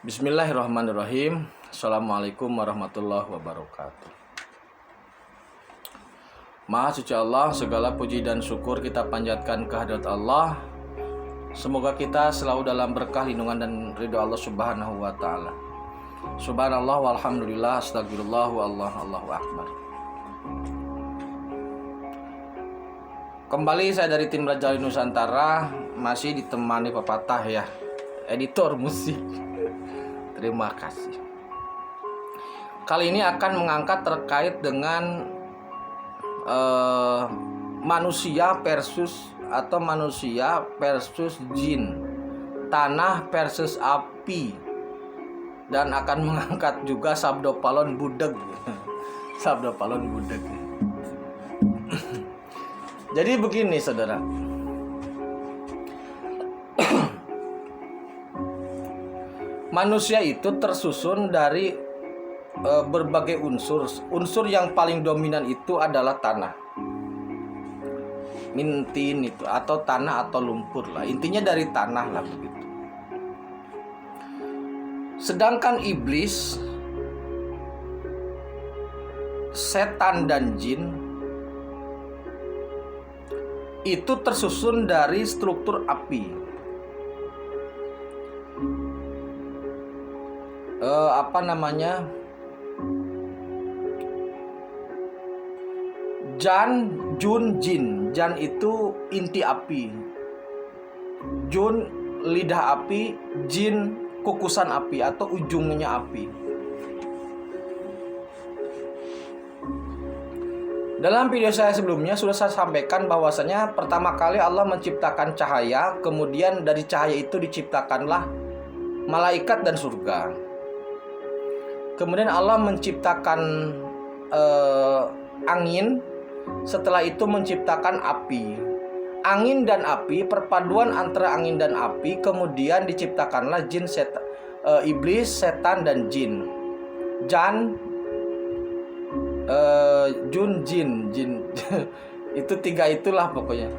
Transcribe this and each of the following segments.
Bismillahirrahmanirrahim. Assalamualaikum warahmatullahi wabarakatuh. Maha suci Allah, segala puji dan syukur kita panjatkan kehadirat Allah. Semoga kita selalu dalam berkah lindungan dan ridho Allah Subhanahu wa taala. Subhanallah walhamdulillah astagfirullah Allahu akbar. Kembali saya dari tim Raja Nusantara, masih ditemani pepatah ya, editor musik. Terima kasih. Kali ini akan mengangkat terkait dengan manusia versus jin, tanah versus api, dan akan mengangkat juga sabdo palon budeg. Sabdo palon budeg. Jadi begini saudara, manusia itu tersusun dari berbagai unsur. Unsur yang paling dominan itu adalah tanah. Mintin itu, atau tanah atau lumpur lah. Intinya dari tanah lah begitu. Sedangkan iblis, setan dan jin itu tersusun dari struktur api. Jan, Jun, Jin. Jan itu inti api, Jun lidah api, Jin kukusan api atau ujungnya api. Dalam video saya sebelumnya sudah saya sampaikan bahwasanya pertama kali Allah menciptakan cahaya, kemudian dari cahaya itu diciptakanlah malaikat dan surga. Kemudian Allah menciptakan angin, setelah itu menciptakan api. Angin dan api, perpaduan antara angin dan api, kemudian diciptakanlah jin, iblis, setan dan jin. Jan, Jun, Jin itu tiga itulah pokoknya.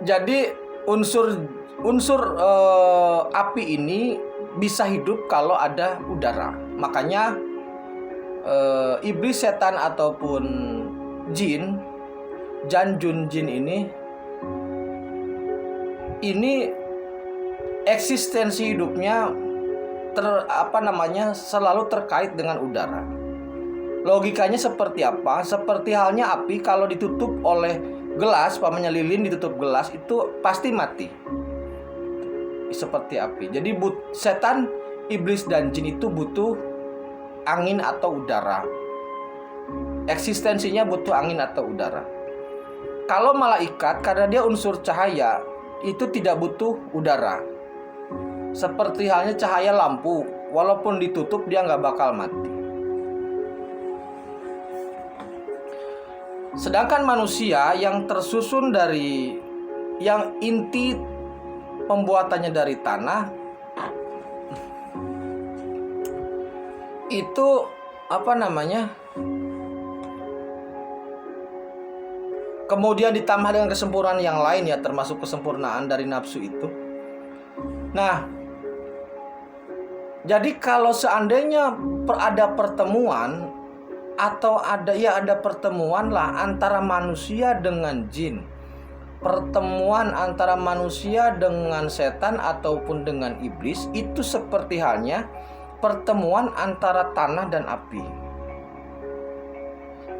Jadi unsur api ini bisa hidup kalau ada udara. Makanya iblis, setan ataupun jin, Jan, Jun, Jin ini eksistensi hidupnya selalu terkait dengan udara. Logikanya seperti apa? Seperti halnya api kalau ditutup oleh gelas, pamannya lilin ditutup gelas, itu pasti mati. Seperti api. Jadi setan, iblis dan jin itu butuh angin atau udara. Eksistensinya butuh angin atau udara. Kalau malaikat, karena dia unsur cahaya, itu tidak butuh udara. Seperti halnya cahaya lampu, walaupun ditutup dia nggak bakal mati. Sedangkan manusia yang tersusun dari, yang inti pembuatannya dari tanah, itu kemudian ditambah dengan kesempurnaan yang lain ya, termasuk kesempurnaan dari nafsu itu. Nah, jadi kalau seandainya ada pertemuan atau ada pertemuan lah antara manusia dengan jin, pertemuan antara manusia dengan setan ataupun dengan iblis, itu seperti halnya pertemuan antara tanah dan api.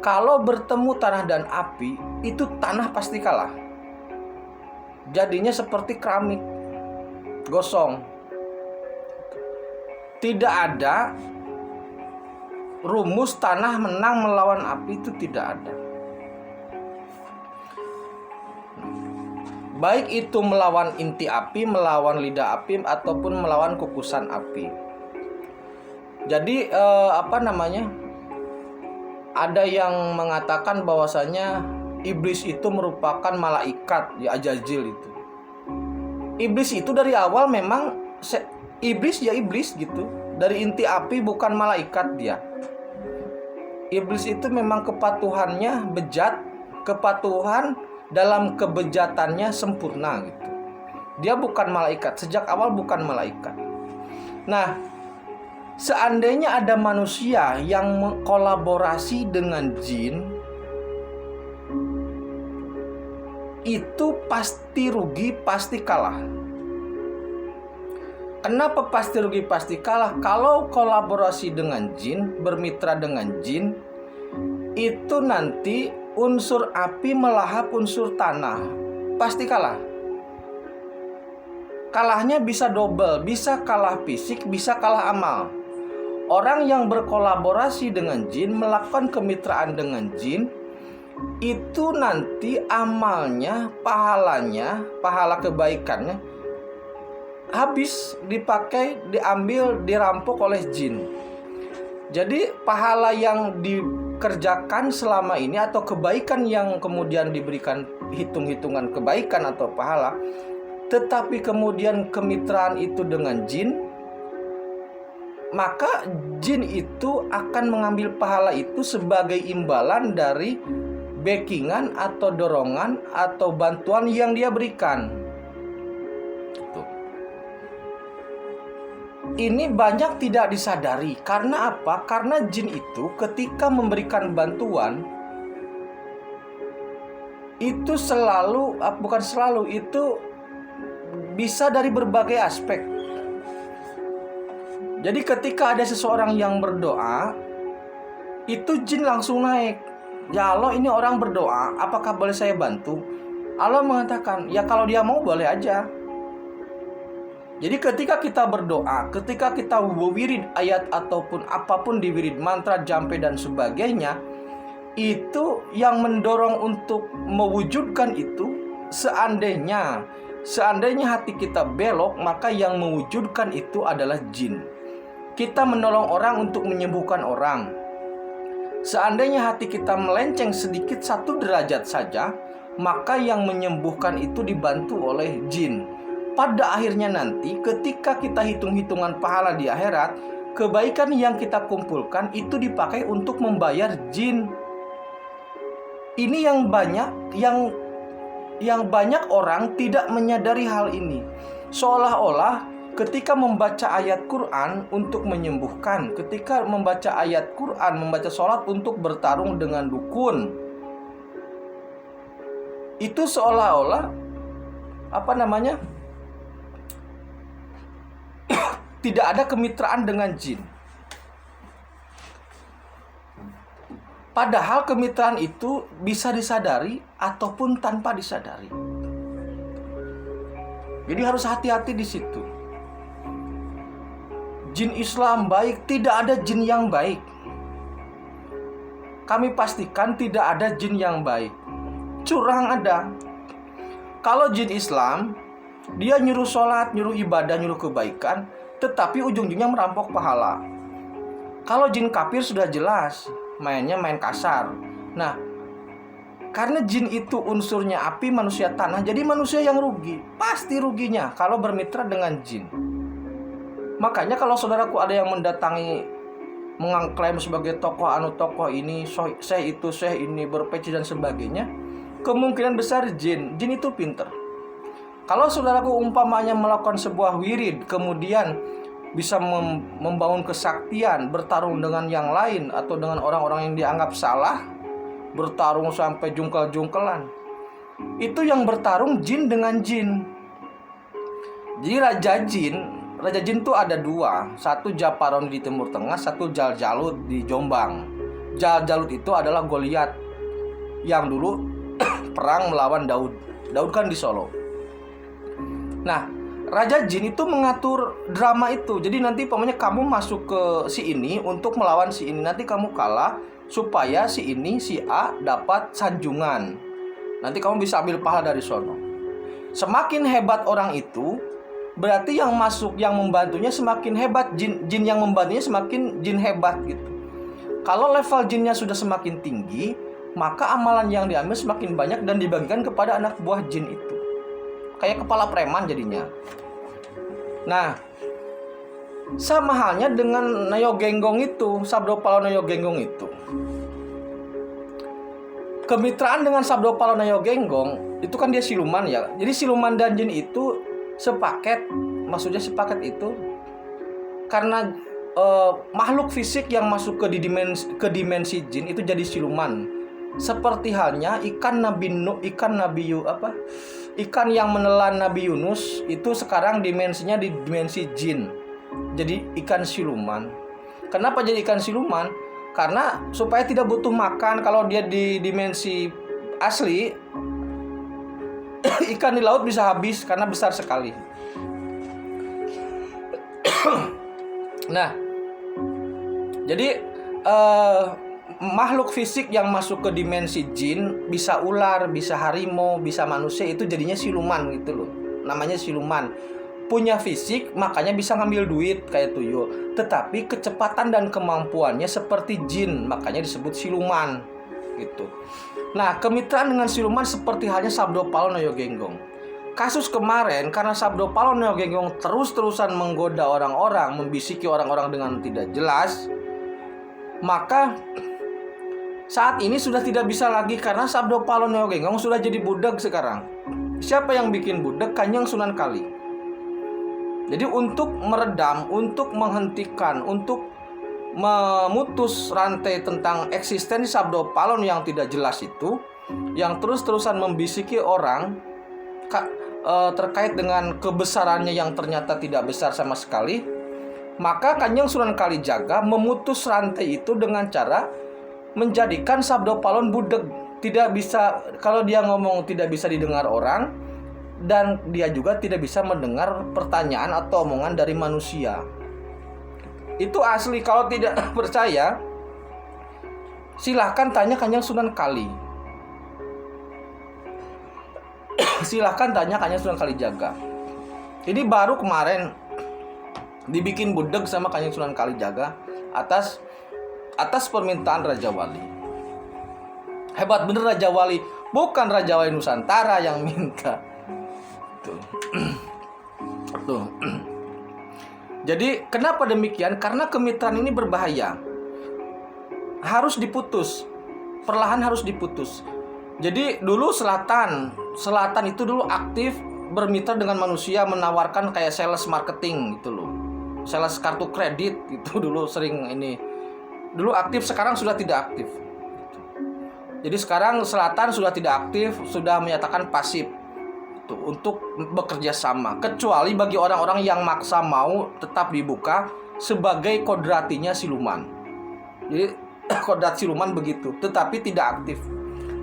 Kalau bertemu tanah dan api, itu tanah pasti kalah. Jadinya seperti keramik gosong. Tidak ada rumus tanah menang melawan api, itu tidak ada. Baik itu melawan inti api, melawan lidah api, ataupun melawan kukusan api. Jadi ada yang mengatakan bahwasanya iblis itu merupakan malaikat ya, Ajazil itu. Iblis itu dari awal memang iblis gitu. Dari inti api, bukan malaikat dia. Iblis itu memang kepatuhannya bejat, kepatuhan dalam kebejatannya sempurna gitu. Dia bukan malaikat, sejak awal bukan malaikat. Nah, seandainya ada manusia yang mengkolaborasi dengan jin, itu pasti rugi, pasti kalah. Kenapa pasti rugi, pasti kalah? Kalau kolaborasi dengan jin, bermitra dengan jin, itu nanti unsur api melahap unsur tanah, pasti kalah. Kalahnya bisa double, bisa kalah fisik, bisa kalah amal. Orang yang berkolaborasi dengan jin, melakukan kemitraan dengan jin, itu nanti amalnya, pahalanya, pahala kebaikannya habis dipakai, diambil, dirampok oleh jin. Jadi pahala yang dikerjakan selama ini atau kebaikan yang kemudian diberikan hitung-hitungan kebaikan atau pahala, tetapi kemudian kemitraan itu dengan jin, maka jin itu akan mengambil pahala itu sebagai imbalan dari backingan atau dorongan atau bantuan yang dia berikan. Tuh. Ini banyak tidak disadari. Karena apa? Karena jin itu ketika memberikan bantuan itu selalu, bukan selalu, itu bisa dari berbagai aspek. Jadi ketika ada seseorang yang berdoa, itu jin langsung naik. Ya Allah, ini orang berdoa, apakah boleh saya bantu? Allah mengatakan, ya kalau dia mau boleh aja. Jadi ketika kita berdoa, ketika kita wirid ayat ataupun apapun di wirid, mantra, jampe dan sebagainya, itu yang mendorong untuk mewujudkan itu, seandainya hati kita belok, maka yang mewujudkan itu adalah jin. Kita menolong orang untuk menyembuhkan orang. Seandainya hati kita melenceng sedikit 1 derajat saja, maka yang menyembuhkan itu dibantu oleh jin. Pada akhirnya nanti ketika kita hitung-hitungan pahala di akhirat, kebaikan yang kita kumpulkan itu dipakai untuk membayar jin. Ini yang banyak orang tidak menyadari hal ini. Seolah-olah ketika membaca ayat Quran untuk menyembuhkan, ketika membaca ayat Quran, membaca sholat untuk bertarung dengan dukun, itu seolah-olah tidak ada kemitraan dengan jin. Padahal kemitraan itu bisa disadari ataupun tanpa disadari. Jadi harus hati-hati di situ. Jin Islam baik, tidak ada jin yang baik. Kami pastikan tidak ada jin yang baik. Curang ada. Kalau jin Islam, dia nyuruh sholat, nyuruh ibadah, nyuruh kebaikan, tetapi ujung-ujungnya merampok pahala. Kalau jin kafir sudah jelas, mainnya main kasar. Nah, karena jin itu unsurnya api, manusia tanah, jadi manusia yang rugi. Pasti ruginya kalau bermitra dengan jin. Makanya kalau saudaraku ada yang mendatangi, mengklaim sebagai tokoh ini, syekh itu, syekh ini, berpeci dan sebagainya, kemungkinan besar jin itu pinter. Kalau saudaraku umpamanya melakukan sebuah wirid, kemudian bisa membangun kesaktian, bertarung dengan yang lain atau dengan orang-orang yang dianggap salah, bertarung sampai jungkel-jungkelan, itu yang bertarung jin dengan jin. Jadi Raja jin itu ada 2. Satu Japaron di Timur Tengah, satu Jaljalut di Jombang. Jaljalut itu adalah Goliat yang dulu perang melawan Daud. Daud kan di Solo. Nah, Raja jin itu mengatur drama itu. Jadi nanti pokoknya kamu masuk ke si ini untuk melawan si ini. Nanti kamu kalah supaya si ini, si A dapat sanjungan. Nanti kamu bisa ambil pahala dari sono. Semakin hebat orang itu, berarti yang masuk, yang membantunya semakin hebat. Jin yang membantunya semakin jin hebat gitu. Kalau level jinnya sudah semakin tinggi, maka amalan yang diambil semakin banyak dan dibagikan kepada anak buah jin itu. Kayak kepala preman jadinya. Nah, sama halnya dengan Nayo Genggong itu, Sabdo Palo Nayo Genggong itu. Kemitraan dengan Sabdo Palo Nayo Genggong itu kan dia siluman ya. Jadi siluman dan jin itu sepaket. Maksudnya sepaket itu karena makhluk fisik yang masuk ke dimensi jin itu jadi siluman. Seperti halnya ikan yang menelan Nabi Yunus itu sekarang dimensinya di dimensi jin. Jadi ikan siluman. Kenapa jadi ikan siluman? Karena supaya tidak butuh makan. Kalau dia di dimensi asli, ikan di laut bisa habis karena besar sekali. Nah, jadi makhluk fisik yang masuk ke dimensi jin, bisa ular, bisa harimau, bisa manusia, itu jadinya siluman gitu loh. Namanya siluman. Punya fisik, makanya bisa ngambil duit kayak tuyul. Tetapi kecepatan dan kemampuannya seperti jin, makanya disebut siluman gitu. Nah, kemitraan dengan siluman seperti halnya Sabdo Palo Noyo Genggong. Kasus kemarin, karena Sabdo Palo Noyo Genggong terus-terusan menggoda orang-orang, membisiki orang-orang dengan tidak jelas, maka saat ini sudah tidak bisa lagi karena Sabdo Palo Noyo Genggong sudah jadi budak sekarang. Siapa yang bikin budak? Kanjeng Sunan Kali. Jadi untuk meredam, untuk menghentikan, untuk memutus rantai tentang eksistensi Sabdo Palo yang tidak jelas itu, yang terus-terusan membisiki orang terkait dengan kebesarannya yang ternyata tidak besar sama sekali, maka Kanjeng Sunan Kalijaga memutus rantai itu dengan cara menjadikan Sabdo Palon budak. Tidak bisa, kalau dia ngomong tidak bisa didengar orang, dan dia juga tidak bisa mendengar pertanyaan atau omongan dari manusia. Itu asli. Kalau tidak percaya, silahkan tanya Kanjeng Sunan Kali. Silahkan tanya Kanjeng Sunan Kalijaga. Jadi baru kemarin dibikin budak sama Kanjeng Sunan Kalijaga atas permintaan Raja Wali. Hebat bener Raja Wali. Bukan Raja Wali Nusantara yang minta. Tuh. Jadi kenapa demikian? Karena kemitraan ini berbahaya. Harus diputus. Perlahan harus diputus. Jadi dulu selatan itu dulu aktif bermitra dengan manusia, menawarkan kayak sales marketing gitu loh. Sales kartu kredit itu dulu sering ini. Dulu aktif, sekarang sudah tidak aktif. Jadi sekarang selatan sudah tidak aktif, sudah menyatakan pasif untuk bekerja sama, kecuali bagi orang-orang yang maksa mau tetap dibuka sebagai kodratinya siluman. Jadi kodrat siluman begitu, tetapi tidak aktif.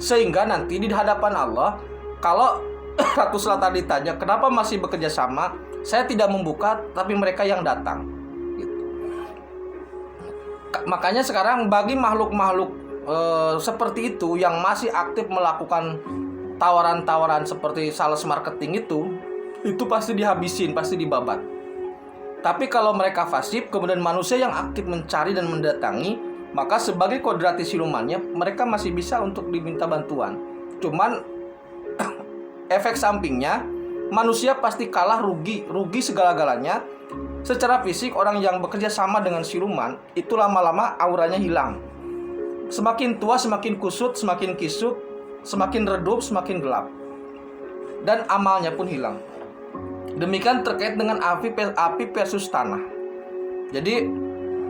Sehingga nanti di hadapan Allah, kalau Ratu Selatan ditanya kenapa masih bekerja sama, saya tidak membuka, tapi mereka yang datang gitu. Makanya sekarang bagi makhluk-makhluk seperti itu yang masih aktif melakukan tawaran-tawaran seperti sales marketing itu pasti dihabisin, pasti dibabat. Tapi kalau mereka fasib, kemudian manusia yang aktif mencari dan mendatangi, maka sebagai kodrati silumannya mereka masih bisa untuk diminta bantuan. Cuman efek sampingnya manusia pasti kalah, rugi segala-galanya. Secara fisik orang yang bekerja sama dengan siluman itu lama-lama auranya hilang. Semakin tua semakin kusut, semakin kisut, semakin redup, semakin gelap. Dan amalnya pun hilang. Demikian terkait dengan api versus tanah. Jadi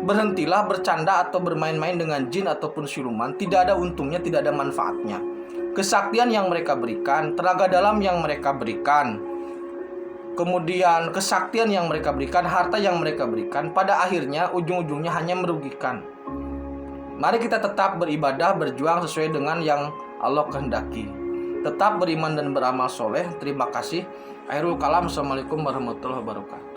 berhentilah bercanda atau bermain-main dengan jin ataupun siluman. Tidak ada untungnya, tidak ada manfaatnya. Kesaktian yang mereka berikan, tenaga dalam yang mereka berikan, kemudian kesaktian yang mereka berikan, harta yang mereka berikan, pada akhirnya ujung-ujungnya hanya merugikan. Mari kita tetap beribadah, berjuang sesuai dengan yang Allah kehendaki. Tetap beriman dan beramal soleh. Terima kasih. Akhirul kalam. Assalamualaikum warahmatullahi wabarakatuh.